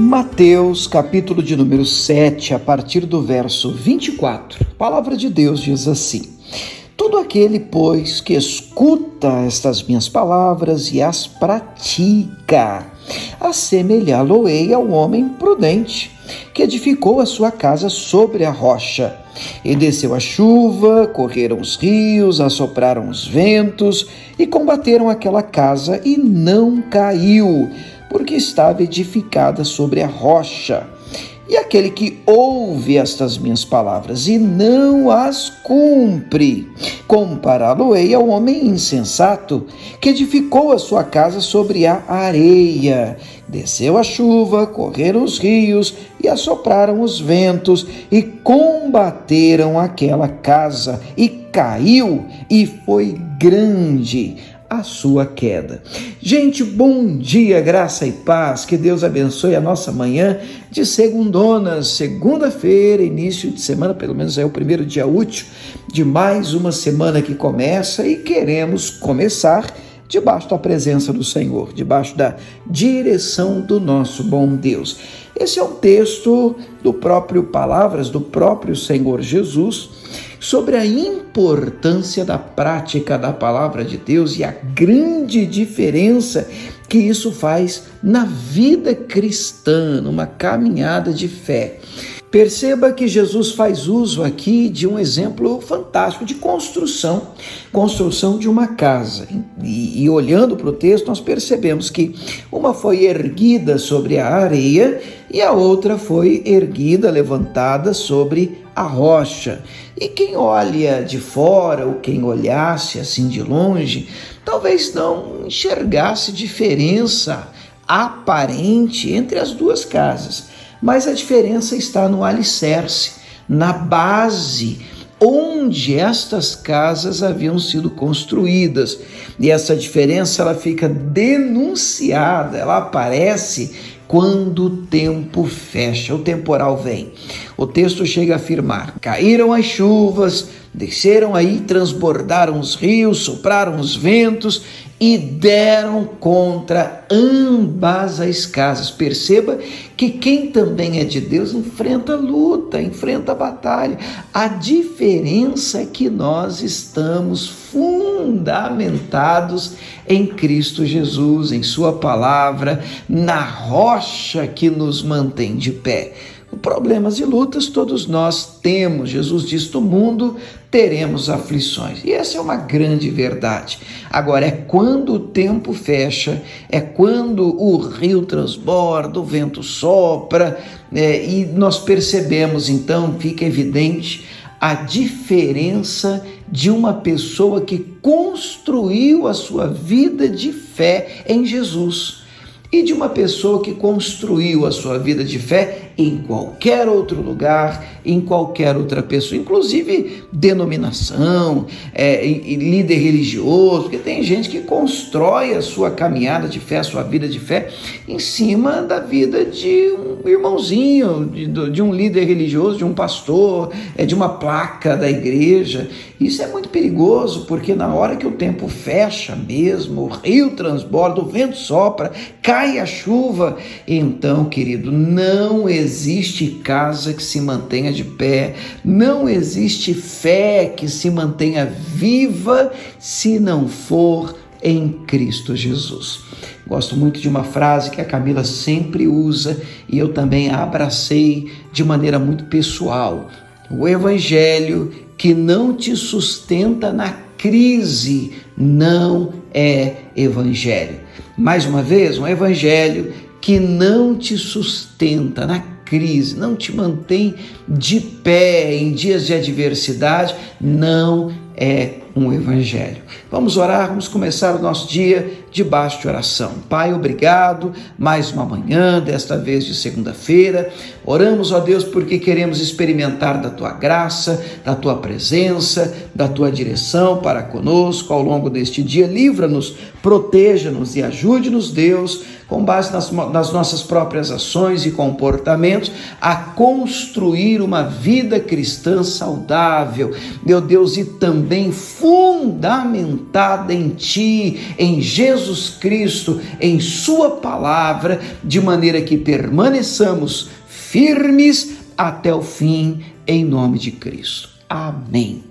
Mateus, capítulo de número 7, a partir do verso 24. A palavra de Deus diz assim: todo aquele, pois, que escuta estas minhas palavras e as pratica, assemelhá-lo-ei ao homem prudente, que edificou a sua casa sobre a rocha. E desceu a chuva, correram os rios, assopraram os ventos e combateram aquela casa, e não caiu, porque estava edificada sobre a rocha. E aquele que ouve estas minhas palavras e não as cumpre, compará-lo-ei ao homem insensato, que edificou a sua casa sobre a areia. Desceu a chuva, correram os rios e assopraram os ventos e combateram aquela casa, e caiu, e foi grande a sua queda. Gente, bom dia, graça e paz, que Deus abençoe a nossa manhã de segunda-feira, início de semana, pelo menos é o primeiro dia útil de mais uma semana que começa, e queremos começar debaixo da presença do Senhor, debaixo da direção do nosso bom Deus. Esse é um texto palavras do próprio Senhor Jesus, sobre a importância da prática da palavra de Deus e a grande diferença que isso faz na vida cristã, numa caminhada de fé. Perceba que Jesus faz uso aqui de um exemplo fantástico de construção de uma casa. E olhando para o texto, nós percebemos que uma foi erguida sobre a areia e a outra foi erguida, levantada sobre a rocha. E quem olha de fora, ou quem olhasse assim de longe, talvez não enxergasse diferença aparente entre as duas casas. Mas a diferença está no alicerce, na base onde estas casas haviam sido construídas. E essa diferença ela fica denunciada, ela aparece quando o tempo fecha, o temporal vem. O texto chega a afirmar: caíram as chuvas, desceram aí, transbordaram os rios, sopraram os ventos e deram contra ambas as casas. Perceba que quem também é de Deus enfrenta luta, enfrenta batalha. A diferença é que nós estamos fundamentados em Cristo Jesus, em sua palavra, na rocha que nos mantém de pé. Problemas e lutas todos nós temos. Jesus diz: no mundo teremos aflições. E essa é uma grande verdade. Agora, é quando o tempo fecha, é quando o rio transborda, o vento sopra, e nós percebemos, então, fica evidente a diferença de uma pessoa que construiu a sua vida de fé em Jesus e de uma pessoa que construiu a sua vida de fé em qualquer outro lugar, em qualquer outra pessoa, inclusive denominação, líder religioso, porque tem gente que constrói a sua caminhada de fé, a sua vida de fé, em cima da vida de um irmãozinho, de um líder religioso, de um pastor, de uma placa da igreja. Isso é muito perigoso, porque na hora que o tempo fecha mesmo, o rio transborda, o vento sopra, cai a chuva, então, querido, não existe casa que se mantenha de pé, não existe fé que se mantenha viva se não for em Cristo Jesus. Gosto muito de uma frase que a Camila sempre usa e eu também a abracei de maneira muito pessoal: o evangelho que não te sustenta na crise não é evangelho. Mais uma vez, um evangelho que não te sustenta na crise, não te mantém de pé em dias de adversidade, não é um evangelho. Vamos orar, vamos começar o nosso dia debaixo de oração. Pai, obrigado, mais uma manhã, desta vez de segunda-feira. Oramos, ó Deus, porque queremos experimentar da Tua graça, da Tua presença, da Tua direção para conosco ao longo deste dia. Livra-nos, proteja-nos e ajude-nos, Deus, com base nas nossas próprias ações e comportamentos, a construir uma vida cristã saudável, meu Deus, e também fundamentada em Ti, em Jesus Cristo, em Sua palavra, de maneira que permaneçamos firmes até o fim, em nome de Cristo. Amém.